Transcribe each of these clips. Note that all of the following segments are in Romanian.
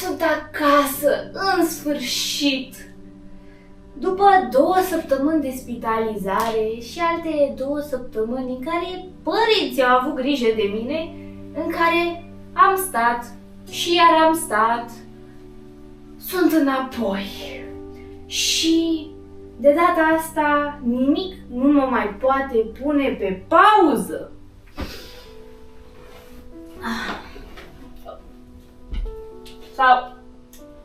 sunt acasă, în sfârșit! După 2 săptămâni de spitalizare și alte 2 săptămâni în care părinții au avut grijă de mine, în care am stat și iar am stat, sunt înapoi. Și de data asta nimic nu mă mai poate pune pe pauză. Sau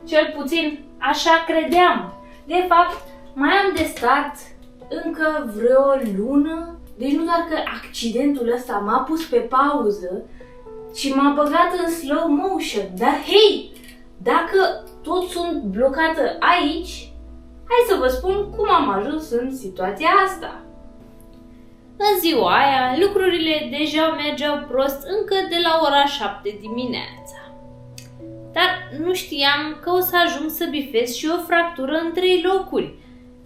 cel puțin așa credeam. De fapt, mai am de stat încă vreo lună. Deci nu doar că accidentul ăsta m-a pus pe pauză, ci m-a băgat în slow motion. Dar hei, dacă tot sunt blocată aici, hai să vă spun cum am ajuns în situația asta. În ziua aia, lucrurile deja mergeau prost încă de la ora 7 dimineața. Dar nu știam că o să ajung să bifez și o fractură în 3 locuri.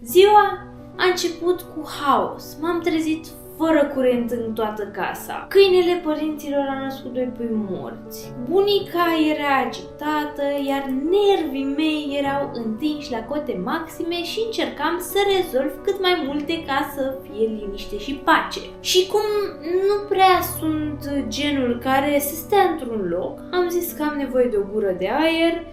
Ziua a început cu haos. M-am trezit fără curent în toată casa. Câinele părinților a născut 2 pui morți. Bunica era agitată, iar nervii mei erau întinși la cote maxime și încercam să rezolv cât mai multe ca să fie liniște și pace. Și cum nu prea sunt genul care să stea într-un loc, am zis că am nevoie de o gură de aer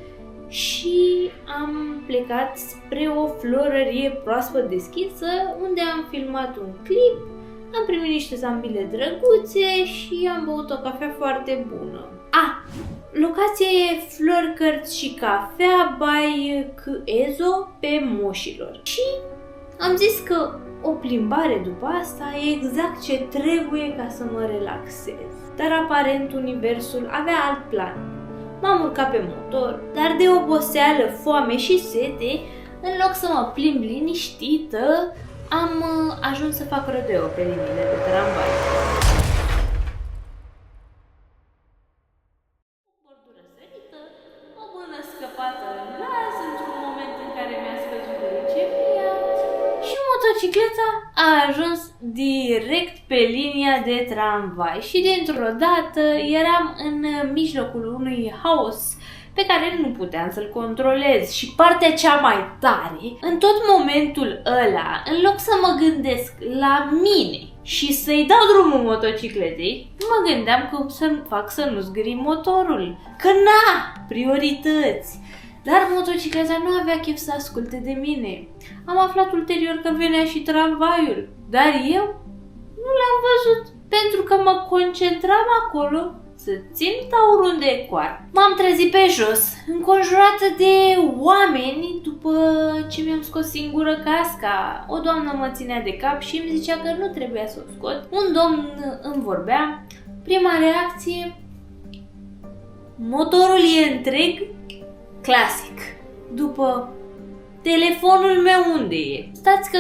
și am plecat spre o florărie proaspăt deschisă, unde am filmat un clip. Am primit niște zambile drăguțe și am băut o cafea foarte bună. Locația e Flori, Cărți și Cafea by Ezo pe Moșilor. Și am zis că o plimbare după asta e exact ce trebuie ca să mă relaxez. Dar aparent universul avea alt plan. M-am urcat pe motor, dar de oboseală, foame și sete, în loc să mă plimb liniștită, am ajuns să fac rodeo pe liniile de tramvai. O bordură sărită, o mână scăpată în las într-un moment în care mi-a scăzut glicemia și motocicleta a ajuns direct pe linia de tramvai și dintr-o dată eram în mijlocul unui haos pe care nu puteam să-l controlez. Și partea cea mai tare, în tot momentul ăla, în loc să mă gândesc la mine și să-i dau drumul motocicletei, mă gândeam cum să fac să nu zgârii motorul. Că priorități! Dar motocicleta nu avea chef să asculte de mine. Am aflat ulterior că venea și tramvaiul, dar eu nu l-am văzut pentru că mă concentram acolo să țin taurul de coar. M-am trezit pe jos, înconjurată de oameni după ce mi-am scos singură casca. O doamnă mă ținea de cap și îmi zicea că nu trebuia să o scot. Un domn îmi vorbea. Prima reacție: motorul e întreg? Clasic. După: telefonul meu unde e? Stați că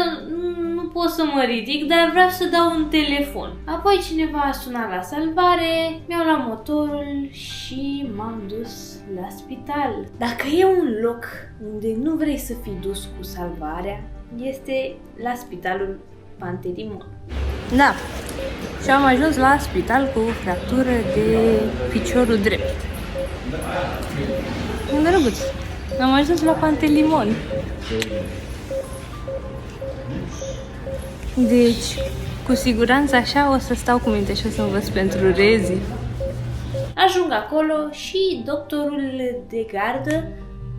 nu pot să mă ridic, dar vreau să dau un telefon. Apoi cineva a sunat la salvare, mi-au luat motorul și m-am dus la spital. Dacă e un loc unde nu vrei să fii dus cu salvarea, este la spitalul Pantelimon. Da, și am ajuns la spital cu o fractură de piciorul drept. Drăguț, am ajuns la Pantelimon. Deci, cu siguranță așa o să stau cu minte și o să învăț pentru rezi. Ajung acolo și doctorul de gardă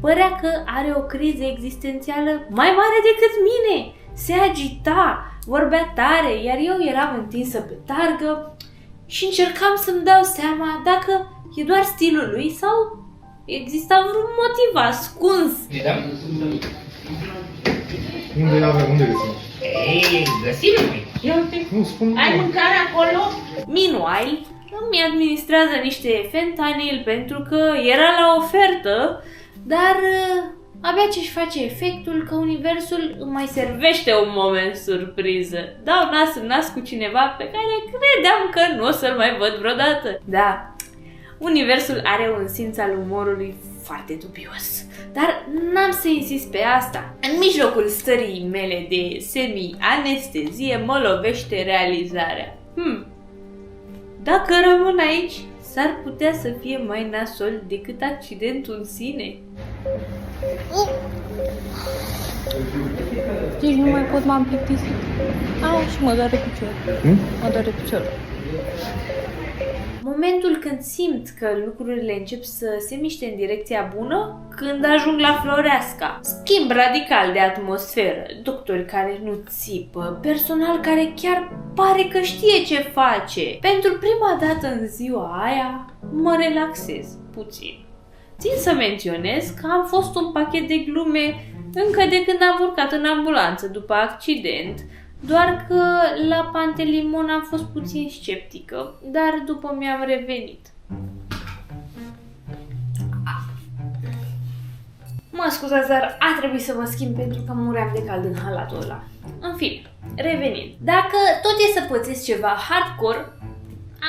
părea că are o criză existențială mai mare decât mine. Se agita, vorbea tare, iar eu eram întinsă pe targă și încercam să-mi dau seama dacă e doar stilul lui sau exista vreun motiv ascuns. Unde găsim? Ei, găsim noi. Ia uite. Nu, spun. Ai mâncare acolo? Meanwhile, îmi administrează niște fentanyl pentru că era la ofertă, dar abia ce-și face efectul că universul îmi mai servește un moment surpriză. Dau nas în nas cu cineva pe care credeam că nu o să-l mai văd vreodată. Da, universul are un simț al umorului foarte dubios. Dar n-am să insist pe asta. În mijlocul stării mele de semi-anestezie mă lovește realizarea. Dacă rămân aici, s-ar putea să fie mai nasol decât accidentul în sine. Deci nu mai pot, m-am plictisit. Au, și mă doare piciorul. Mă doare piciorul. Momentul când simt că lucrurile încep să se miște în direcția bună, când ajung la Floreasca. Schimb radical de atmosferă, doctori care nu țipă, personal care chiar pare că știe ce face. Pentru prima dată în ziua aia, mă relaxez puțin. Țin să menționez că am fost un pachet de glume încă de când am urcat în ambulanță după accident, doar că la Pantelimon am fost puțin sceptică, dar după mi-am revenit. Mă scuzați, dar a trebuit să mă schimb pentru că muream de cald în halatul ăla. În fine, revenind. Dacă tot e să pățesc ceva hardcore,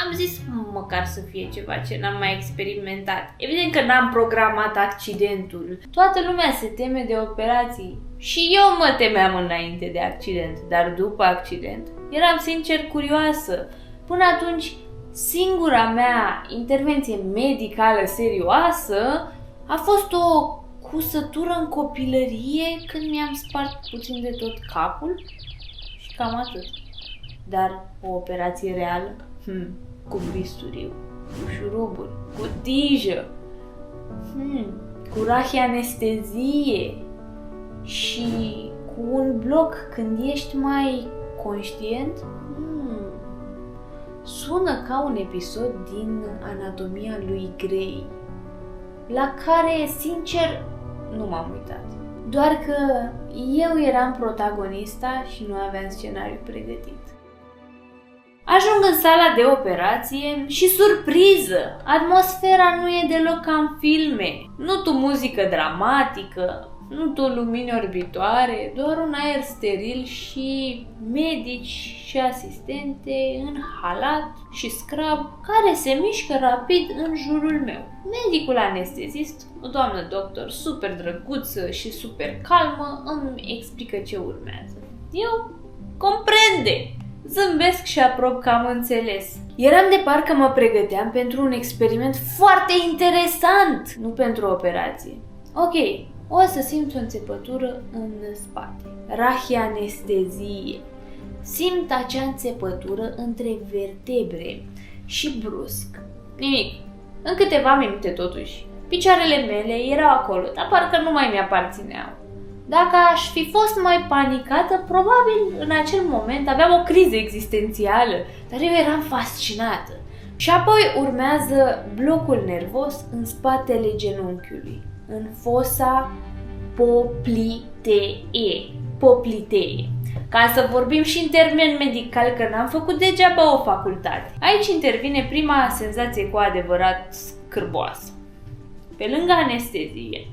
am zis măcar să fie ceva ce n-am mai experimentat. Evident că n-am programat accidentul. Toată lumea se teme de operații. Și eu mă temeam înainte de accident, dar după accident eram sincer curioasă. Până atunci, singura mea intervenție medicală serioasă a fost o cusătură în copilărie când mi-am spart puțin de tot capul și cam atât. Dar o operație reală? Cu bisturiu, cu șuruburi, cu tijă, cu rahianestezie și cu un bloc când ești mai conștient. Sună ca un episod din Anatomia lui Grey, la care, sincer, nu m-am uitat. Doar că eu eram protagonista și nu aveam scenariu pregătit. Ajung în sala de operație și surpriză! Atmosfera nu e deloc ca în filme. Nu tu muzică dramatică, nu tu lumini orbitoare, doar un aer steril și medici și asistente în halat și scrub care se mișcă rapid în jurul meu. Medicul anestezist, o doamnă doctor super drăguță și super calmă, îmi explică ce urmează. Eu comprende! Zâmbesc și aprob că am înțeles. Eram de parcă mă pregăteam pentru un experiment foarte interesant, nu pentru o operație. Ok, o să simt o înțepătură în spate. Rahianestezie. Simt acea înțepătură între vertebre și brusc. Nimic. În câteva minute totuși. Picioarele mele erau acolo, dar parcă nu mai mi-aparțineau. Dacă aș fi fost mai panicată, probabil în acel moment aveam o criză existențială, dar eu eram fascinată. Și apoi urmează blocul nervos în spatele genunchiului, în fosa poplitee. Ca să vorbim și în termen medical, că n-am făcut degeaba o facultate. Aici intervine prima senzație cu adevărat scârboasă. Pe lângă anestezie,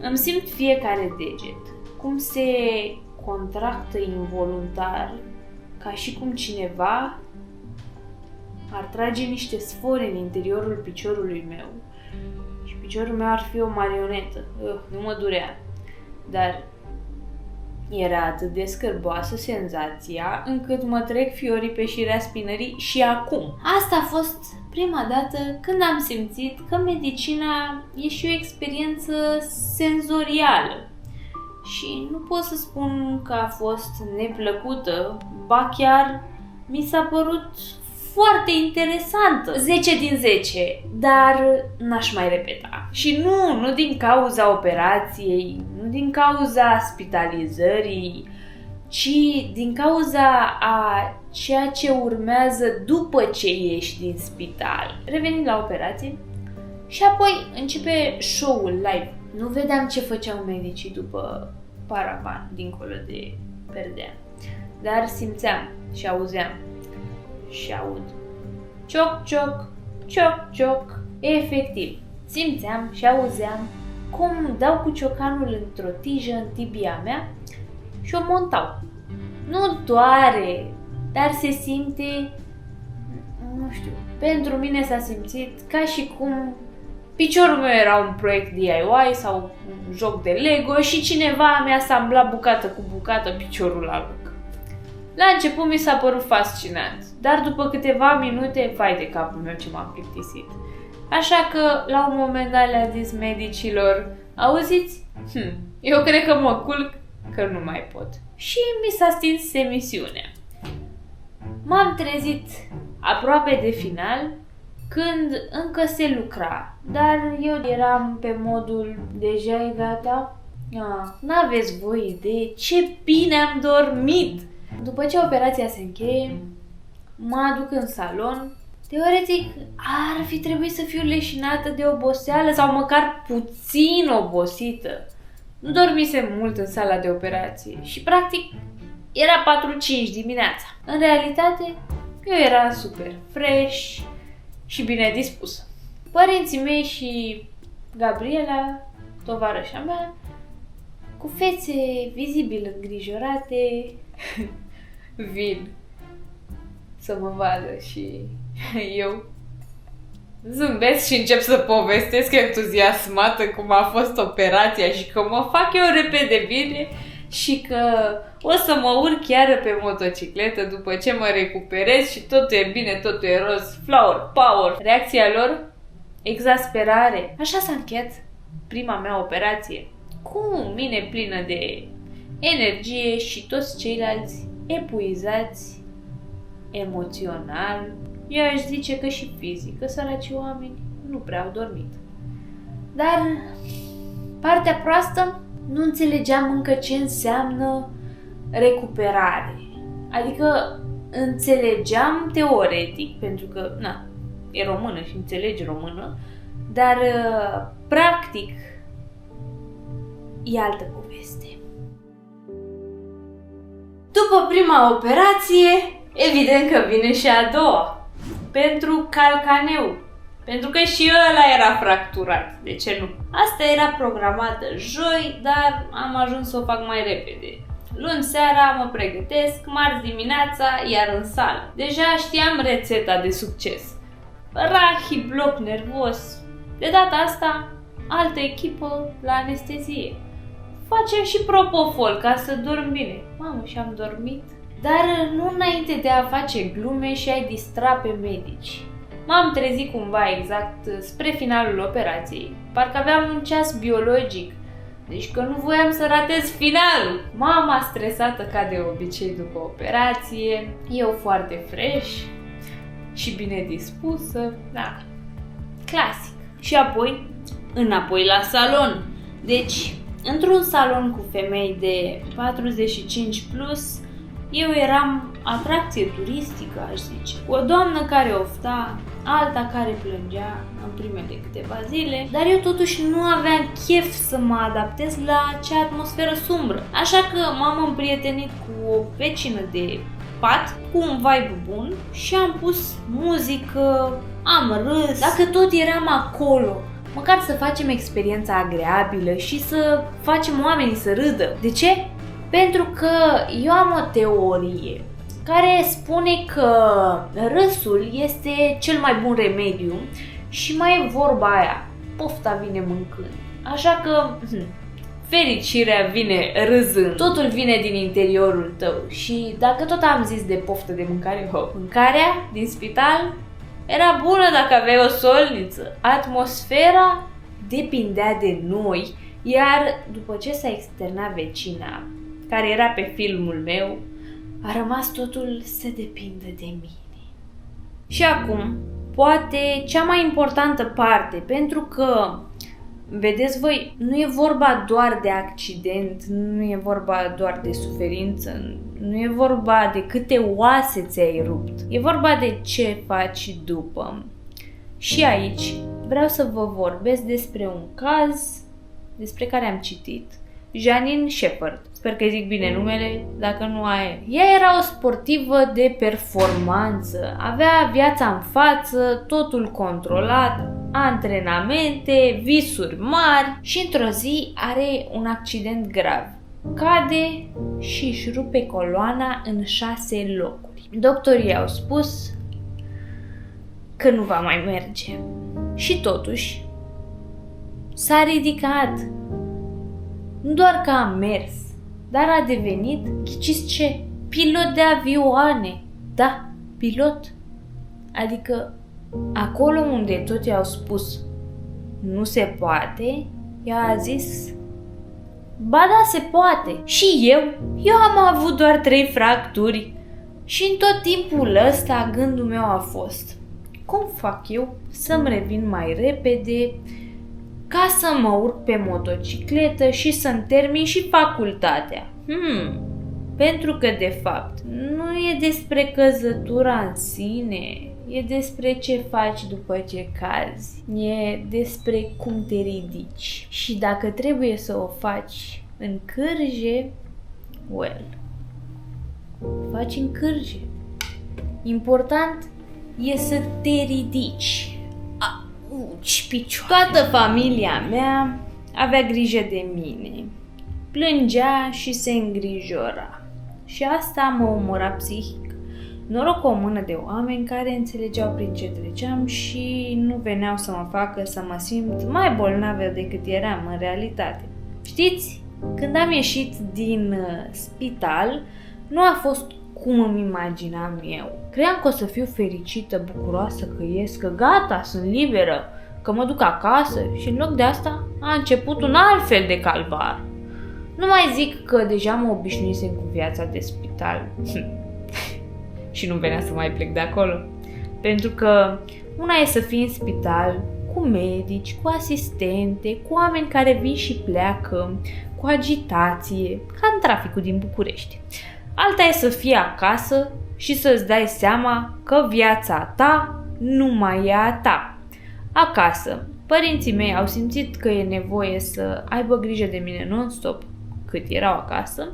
îmi simt fiecare deget, cum se contractă involuntar, ca și cum cineva ar trage niște sfori în interiorul piciorului meu și piciorul meu ar fi o marionetă. Nu mă durea, dar era atât de scârboasă senzația încât mă trec fiorii pe șirea spinării și acum. Asta a fost prima dată când am simțit că medicina e și o experiență senzorială. Și nu pot să spun că a fost neplăcută, ba chiar mi s-a părut foarte interesantă. 10 din 10, dar n-aș mai repeta. Și nu din cauza operației, nu din cauza spitalizării, ci din cauza a ceea ce urmează după ce ieși din spital. Revenind la operație și apoi începe show-ul live. Nu vedeam ce făceau medicii după paravan, dincolo de perdea, dar simțeam și auzeam și aud cioc, cioc, cioc, cioc. Efectiv, simțeam și auzeam cum dau cu ciocanul într-o tijă în tibia mea și o montau. Nu doare, dar se simte, nu știu, pentru mine s-a simțit ca și cum piciorul meu era un proiect DIY sau un joc de Lego și cineva mi-a asamblat bucată cu bucată piciorul la loc. La început mi s-a părut fascinant, dar după câteva minute, vai de capul meu ce m-am plictisit. Așa că, la un moment dat le-a zis medicilor, auziți? Eu cred că mă culc, că nu mai pot. Și mi s-a stins emisiunea. M-am trezit aproape de final, când încă se lucra, dar eu eram pe modul deja e gata. N-aveți voi idee ce bine am dormit! După ce operația se încheie, mă aduc în salon. Teoretic, ar fi trebuit să fiu leșinată de oboseală sau măcar puțin obosită. Nu dormisem mult în sala de operație și, practic, era 4-5 dimineața. În realitate, eu eram super fresh și bine dispusă. Părinții mei și Gabriela, tovarășa mea, cu fețe vizibil îngrijorate, vin să mă vadă și eu zâmbesc și încep să povestesc entuziasmată cum a fost operația și că mă fac eu repede bine și că o să mă urc chiar pe motocicletă după ce mă recuperez și totul e bine, totul e roz, flower, power. Reacția lor? Exasperare. Așa s-a încheiat prima mea operație, cu mine plină de energie și toți ceilalți epuizați emoțional. Eu aș zice că și fizic, că săracii oameni nu prea au dormit. Dar partea proastă, nu înțelegeam încă ce înseamnă recuperare. Adică înțelegeam teoretic, pentru că, e română și înțelegi română, dar practic e altă poveste. După prima operație, evident că vine și a doua. Pentru calcaneu. Pentru că și ăla era fracturat. De ce nu? Asta era programată joi, dar am ajuns să o fac mai repede. Luni seara mă pregătesc, marți dimineața, iar în sală. Deja știam rețeta de succes. Rahi, bloc nervos. De data asta, altă echipă la anestezie. Facem și propofol ca să dorm bine. Mamă, și am dormit. Dar nu înainte de a face glume și a-i distra pe medici. M-am trezit cumva exact spre finalul operației. Parcă aveam un ceas biologic. Deci că nu voiam să ratez finalul. Mama stresată ca de obicei după operație. Eu foarte fresh și bine dispusă. Da, clasic. Și apoi, înapoi la salon. Deci, într-un salon cu femei de 45 plus, eu eram atracție turistică, aș zice. O doamnă care ofta, alta care plângea în primele câteva zile, dar eu totuși nu aveam chef să mă adaptez la acea atmosferă sumbră. Așa că m-am împrietenit cu o vecină de pat, cu un vibe bun și am pus muzică, am râs. Dacă tot eram acolo, măcar să facem experiența agreabilă și să facem oamenii să râdă. De ce? Pentru că eu am o teorie care spune că râsul este cel mai bun remediu și mai e vorba aia, pofta vine mâncând. Așa că fericirea vine râzând, totul vine din interiorul tău. Și dacă tot am zis de poftă de mâncare, mâncarea din spital era bună dacă aveai o solniță. Atmosfera depindea de noi, iar după ce s-a externat vecina, care era pe filmul meu, a rămas totul să depindă de mine. Și acum, poate cea mai importantă parte, pentru că, vedeți voi, nu e vorba doar de accident, nu e vorba doar de suferință, nu e vorba de câte oase ți-ai rupt, e vorba de ce faci după. Și aici vreau să vă vorbesc despre un caz despre care am citit, Janine Shepherd. Sper că zic bine numele, dacă nu aia. Ea era o sportivă de performanță, avea viața în față, totul controlat, antrenamente, visuri mari și într-o zi are un accident grav. Cade și își rupe coloana în 6 locuri. Doctorii au spus că nu va mai merge. Și totuși s-a ridicat. Nu doar că a mers, dar a devenit, ghiciți ce, pilot de avioane. Da, pilot. Adică acolo unde toți au spus nu se poate, ea a zis ba da, se poate. Și eu am avut doar 3 fracturi. Și în tot timpul ăsta gândul meu a fost cum fac eu să-mi revin mai repede ca să mă urc pe motocicletă și să-mi termin și facultatea. Pentru că de fapt nu e despre căzătura în sine, e despre ce faci după ce cazi, e despre cum te ridici. Și dacă trebuie să o faci în cârje, faci în cârje. Important e să te ridici. Auci, picioare. Toată familia mea avea grijă de mine. Plângea și se îngrijora. Și asta mă omora psihic. Noroc o mână de oameni care înțelegeau prin ce treceam și nu veneau să mă facă să mă simt mai bolnavă decât eram în realitate. Știți, când am ieșit din spital, nu a fost cum îmi imaginam eu. Cream că o să fiu fericită, bucuroasă că ies, că gata, sunt liberă, că mă duc acasă și în loc de asta a început un alt fel de calvar. Nu mai zic că deja mă obișnuisem cu viața de spital și nu venea să mai plec de acolo. Pentru că una e să fii în spital cu medici, cu asistente, cu oameni care vin și pleacă, cu agitație, ca în traficul din București. Alta e să fii acasă și să-ți dai seama că viața ta nu mai e a ta. Acasă, părinții mei au simțit că e nevoie să aibă grijă de mine non-stop cât erau acasă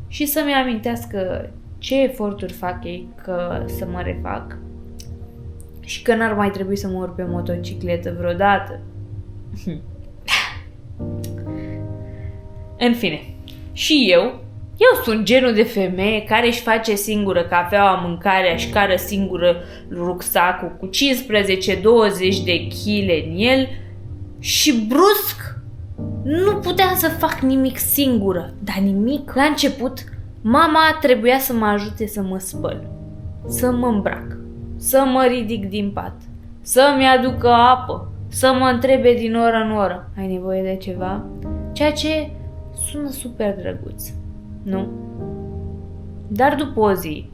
și să-mi amintească ce eforturi fac ei că să mă refac și că n-ar mai trebui să mă urc pe motocicletă vreodată. În fine, și eu sunt genul de femeie care își face singură cafeaua, mâncarea, își cară singură rucsacul cu 15-20 de kg în el și brusc nu puteam să fac nimic singură, dar nimic. La început, mama trebuia să mă ajute să mă spăl, să mă îmbrac, să mă ridic din pat, să-mi aducă apă, să mă întrebe din oră în oră, ai nevoie de ceva? Ceea ce sună super drăguț, nu? Dar după o zi,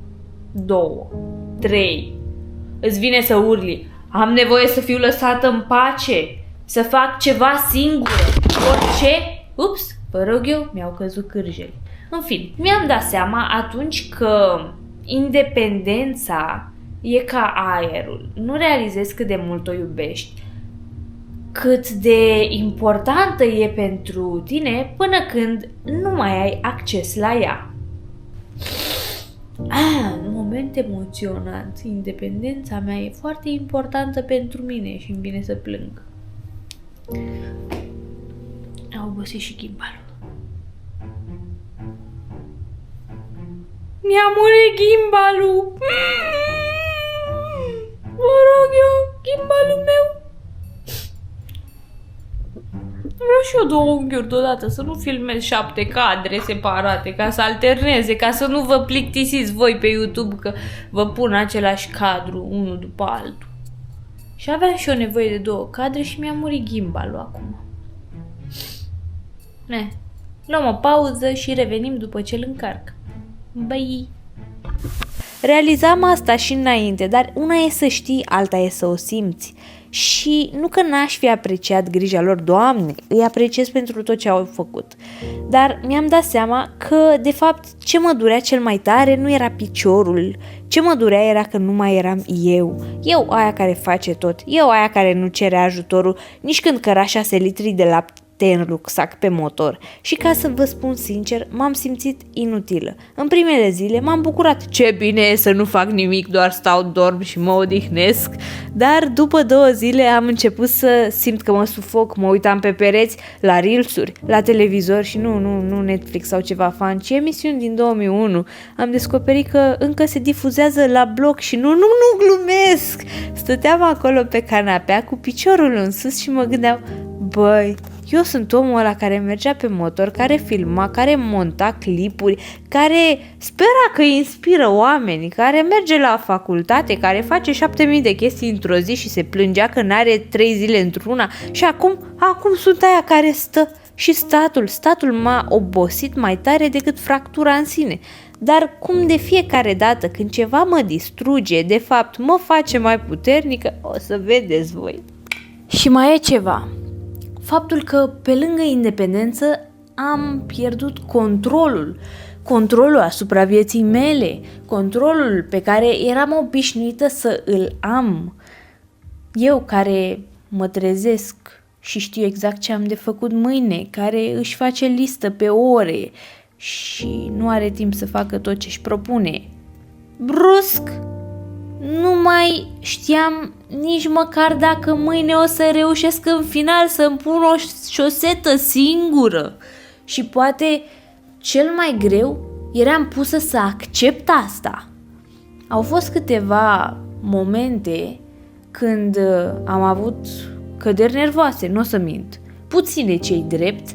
2, 3, îți vine să urli, am nevoie să fiu lăsată în pace, să fac ceva singură, orice. Ups, vă rog eu, mi-au căzut cârjele. În fine, mi-am dat seama atunci că independența e ca aerul. Nu realizezi cât de mult o iubești, cât de importantă e pentru tine până când nu mai ai acces la ea. Un moment emoționant. Independența mea e foarte importantă pentru mine și îmi vine să plâng. A obosit și gimbalul. Mi-a murit gimbalul! Vă rog eu, gimbalul meu! Vreau și eu 2 unghiuri deodată, să nu filmez 7 cadre separate, ca să alterneze, ca să nu vă plictisiți voi pe YouTube că vă pun același cadru, unul după altul. Și aveam și eu nevoie de 2 cadre și mi-a murit gimbalul acum. Luăm o pauză și revenim după ce îl încarc. Bye! Realizam asta și înainte, dar una e să știi, alta e să o simți. Și nu că n-aș fi apreciat grija lor, Doamne, îi apreciez pentru tot ce au făcut. Dar mi-am dat seama că, de fapt, ce mă durea cel mai tare nu era piciorul. Ce mă durea era că nu mai eram eu. Eu aia care face tot, eu aia care nu cere ajutorul nici când căra 6 litri de lapte în rucsac pe motor. Și ca să vă spun sincer, m-am simțit inutilă. În primele zile m-am bucurat. Ce bine e să nu fac nimic, doar stau, dorm și mă odihnesc. Dar după 2 zile am început să simt că mă sufoc. Mă uitam pe pereți, la reelsuri, la televizor și nu Netflix sau ceva fan, ci emisiuni din 2001. Am descoperit că încă se difuzează la bloc și nu glumesc. Stăteam acolo pe canapea cu piciorul în sus și mă gândeam, băi, Eu sunt omul ăla care mergea pe motor, care filma, care monta clipuri, care spera că inspiră oameni, care merge la facultate, care face 7000 de chestii într-o zi și se plângea că n-are 3 zile într-una și acum sunt aia care stă. Și statul m-a obosit mai tare decât fractura în sine. Dar cum de fiecare dată când ceva mă distruge, de fapt mă face mai puternică, o să vedeți voi. Și mai e ceva. Faptul că pe lângă independență am pierdut controlul asupra vieții mele, controlul pe care eram obișnuită să îl am. Eu care mă trezesc și știu exact ce am de făcut mâine, care își face listă pe ore și nu are timp să facă tot ce își propune. Brusc, nu mai știam nici măcar dacă mâine o să reușesc în final să-mi pun o șosetă singură. Și poate cel mai greu eram pusă să accept asta. Au fost câteva momente când am avut căderi nervoase, nu o să mint. Puține, cei drept,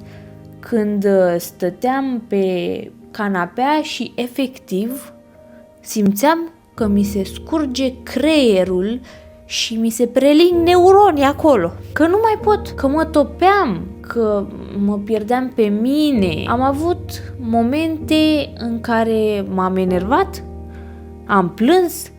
când stăteam pe canapea și efectiv simțeam că mi se scurge creierul și mi se preling neuronii acolo. Că nu mai pot, că mă topeam, că mă pierdeam pe mine. Am avut momente în care m-am enervat, am plâns,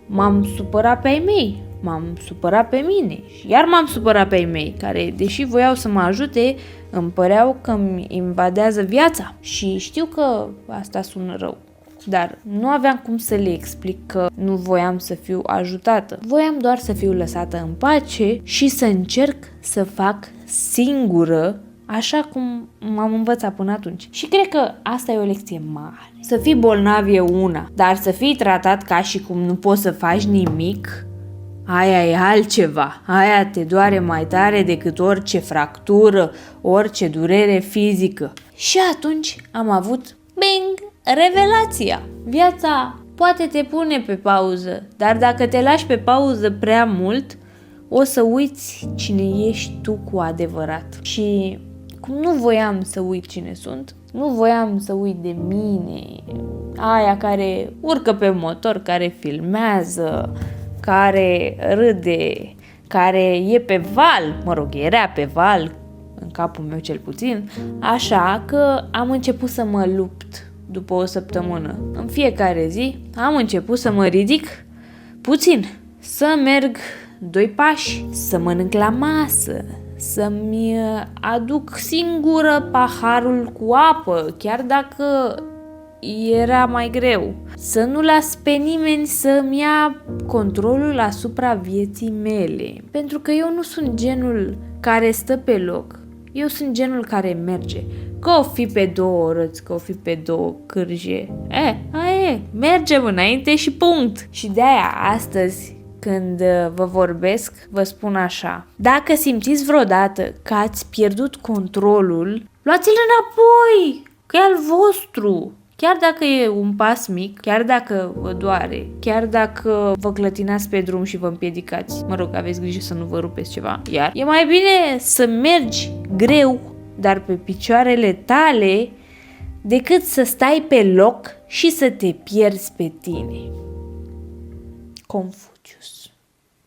m-am supărat pe ai mei, m-am supărat pe mine și iar m-am supărat pe ai mei, care, deși voiau să mă ajute, îmi păreau că îmi invadează viața. Și știu că asta sună rău, dar nu aveam cum să le explic că nu voiam să fiu ajutată. Voiam doar să fiu lăsată în pace și să încerc să fac singură, așa cum m-am învățat până atunci. Și cred că asta e o lecție mare. Să fii bolnav e una, dar să fii tratat ca și cum nu poți să faci nimic, aia e altceva. Aia te doare mai tare decât orice fractură, orice durere fizică. Și atunci am avut, bing, revelația. Viața poate te pune pe pauză, dar dacă te lași pe pauză prea mult, o să uiți cine ești tu cu adevărat. Și cum nu voiam să uit cine sunt, nu voiam să uit de mine, aia care urcă pe motor, care filmează, care râde, care e pe val, era pe val, în capul meu cel puțin, așa că am început să mă lupt după o săptămână. În fiecare zi am început să mă ridic puțin, să merg 2 pași, să mănânc la masă, să-mi aduc singură paharul cu apă, chiar dacă era mai greu. Să nu las pe nimeni să-mi ia controlul asupra vieții mele. Pentru că eu nu sunt genul care stă pe loc. Eu sunt genul care merge. Că o fi pe 2 roți, că o fi pe 2 cârje. Mergem înainte și punct. Și de-aia astăzi, când vă vorbesc, vă spun așa. Dacă simțiți vreodată că ați pierdut controlul, luați-l înapoi, că e al vostru. Chiar dacă e un pas mic, chiar dacă vă doare, chiar dacă vă clătinați pe drum și vă împiedicați, aveți grijă să nu vă rupeți ceva, iar e mai bine să mergi greu, dar pe picioarele tale, decât să stai pe loc și să te pierzi pe tine. Confucius.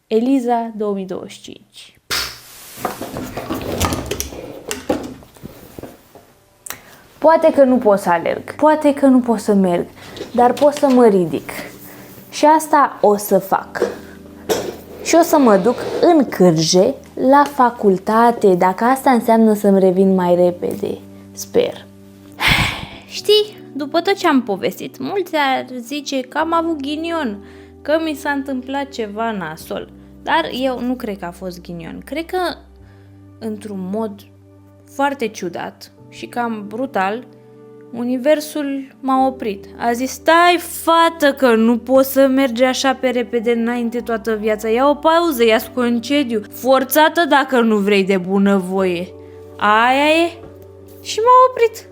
Eliza 2025. Poate că nu pot să alerg, poate că nu pot să merg, dar pot să mă ridic. Și asta o să fac. Și o să mă duc în cârje la facultate, dacă asta înseamnă să-mi revin mai repede. Sper. Știi, după tot ce am povestit, mulți ar zice că am avut ghinion, că mi s-a întâmplat ceva nasol. Dar eu nu cred că a fost ghinion. Cred că, într-un mod foarte ciudat și cam brutal, universul m-a oprit. A zis: stai, fată, că nu poți să mergi așa pe repede înainte toată viața. Ia o pauză, ia-ți concediu. Forțată dacă nu vrei, de bunăvoie. Aia e. Și m-a oprit.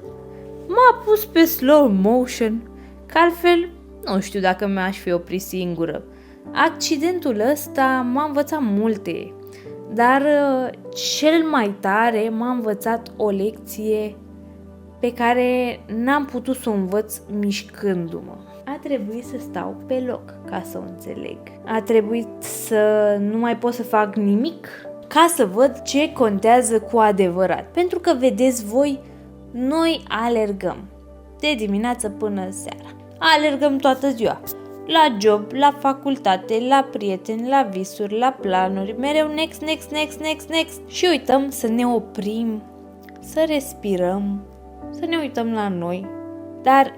M-a pus pe slow motion, că altfel nu știu dacă mi-aș fi oprit singură. Accidentul ăsta m-a învățat multe. dar cel mai tare m-a învățat o lecție pe care n-am putut să o învăț mișcându-mă. A trebuit să stau pe loc ca să o înțeleg. A trebuit să nu mai pot să fac nimic ca să văd ce contează cu adevărat. Pentru că, vedeți voi, noi alergăm de dimineață până seara. Alergăm toată ziua. La job, la facultate, la prieteni, la visuri, la planuri, mereu next. Și uităm să ne oprim, să respirăm, să ne uităm la noi. Dar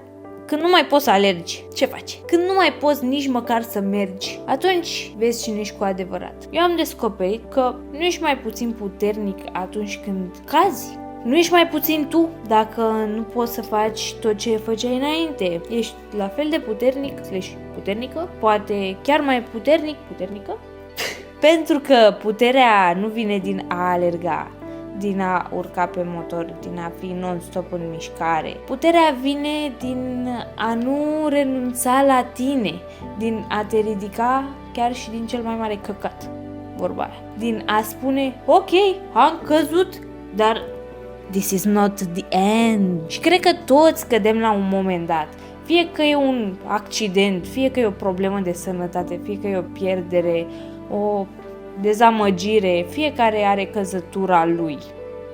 când nu mai poți să alergi, ce faci? Când nu mai poți nici măcar să mergi, atunci vezi cine ești cu adevărat. Eu am descoperit că nu ești mai puțin puternic atunci când cazi. Nu ești mai puțin tu dacă nu poți să faci tot ce făceai înainte. Ești la fel de puternică, poate chiar mai puternică, pentru că puterea nu vine din a alerga, din a urca pe motor, din a fi non-stop în mișcare. Puterea vine din a nu renunța la tine, din a te ridica chiar și din cel mai mare căcat, vorba aia. Din a spune, ok, am căzut, dar this is not the end. Și cred că toți cădem la un moment dat. Fie că e un accident, fie că e o problemă de sănătate, fie că e o pierdere, o dezamăgire, fiecare are căzătura lui.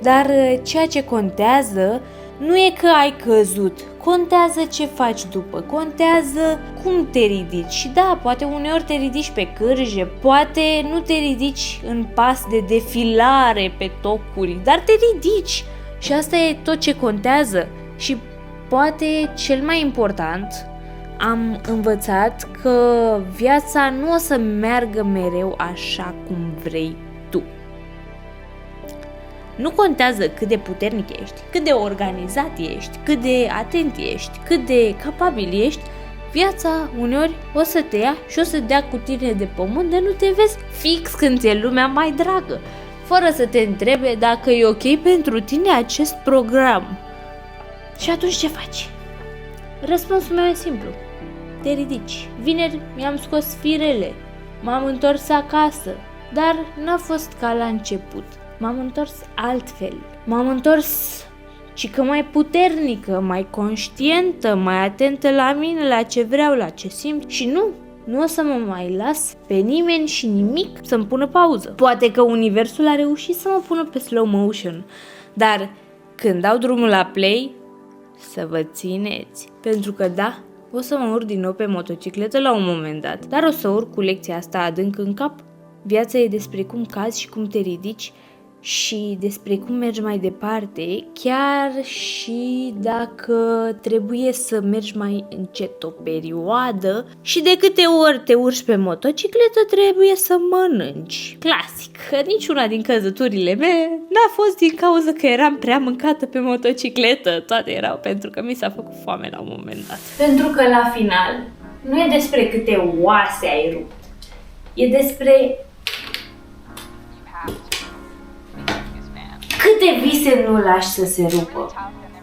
Dar ceea ce contează nu e că ai căzut, contează ce faci după, contează cum te ridici. Și da, poate uneori te ridici pe cârje, poate nu te ridici în pas de defilare pe tocuri, dar te ridici. Și asta e tot ce contează. Și poate cel mai important, am învățat că viața nu o să meargă mereu așa cum vrei tu. Nu contează cât de puternic ești, cât de organizat ești, cât de atent ești, cât de capabil ești, viața uneori o să te ia și o să dea cu tine de pământ de nu te vezi fix când ți-e lumea mai dragă, fără să te întrebe dacă e ok pentru tine acest program. Și atunci ce faci? Răspunsul meu e simplu. Te ridici. Vineri mi-am scos firele, m-am întors acasă, dar n-a fost ca la început. M-am întors altfel. M-am întors cică mai puternică, mai conștientă, mai atentă la mine, la ce vreau, la ce simt și nu o să mă mai las pe nimeni și nimic să-mi pună pauză. Poate că universul a reușit să mă pună pe slow motion, dar când dau drumul la play, să vă țineți, pentru că da, o să mă urc din nou pe motocicletă la un moment dat, dar o să urc cu lecția asta adânc în cap. Viața e despre cum cazi și cum te ridici și despre cum mergi mai departe, chiar și dacă trebuie să mergi mai încet o perioadă și de câte ori te urci pe motocicletă trebuie să mănânci. Clasic, că niciuna din căzăturile mele n-a fost din cauza că eram prea mâncată pe motocicletă, toate erau pentru că mi s-a făcut foame la un moment dat. Pentru că la final nu e despre câte oase ai rupt, e despre câte vise nu lași să se rupă.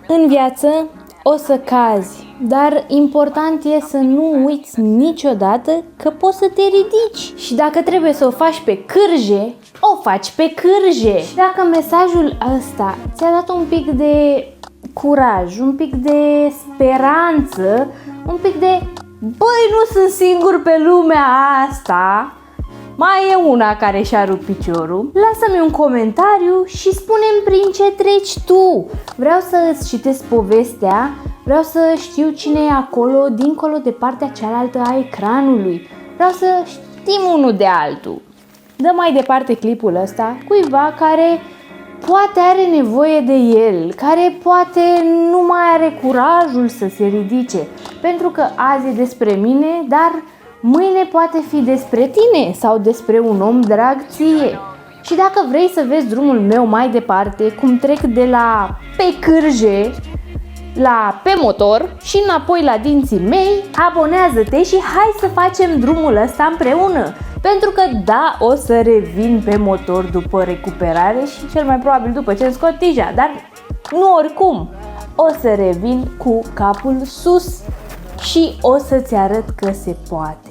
În viață o să cazi, dar important e să nu uiți niciodată că poți să te ridici. Și dacă trebuie să o faci pe cârje, o faci pe cârje. Și dacă mesajul ăsta ți-a dat un pic de curaj, un pic de speranță, un pic de băi, nu sunt singur pe lumea asta, mai e una care și-a rupt piciorul, lasă-mi un comentariu și spune-mi prin ce treci tu. Vreau să îți citesc povestea, vreau să știu cine e acolo, dincolo de partea cealaltă a ecranului. Vreau să știm unul de altul. Dă mai departe clipul ăsta cuiva care poate are nevoie de el, care poate nu mai are curajul să se ridice, pentru că azi e despre mine, dar mâine poate fi despre tine sau despre un om drag ție. Și dacă vrei să vezi drumul meu mai departe, cum trec de la pe cârje la pe motor și înapoi la dinții mei, abonează-te și hai să facem drumul ăsta împreună. Pentru că da, o să revin pe motor după recuperare și cel mai probabil după ce îmi scot tija, dar nu oricum. O să revin cu capul sus și o să-ți arăt că se poate.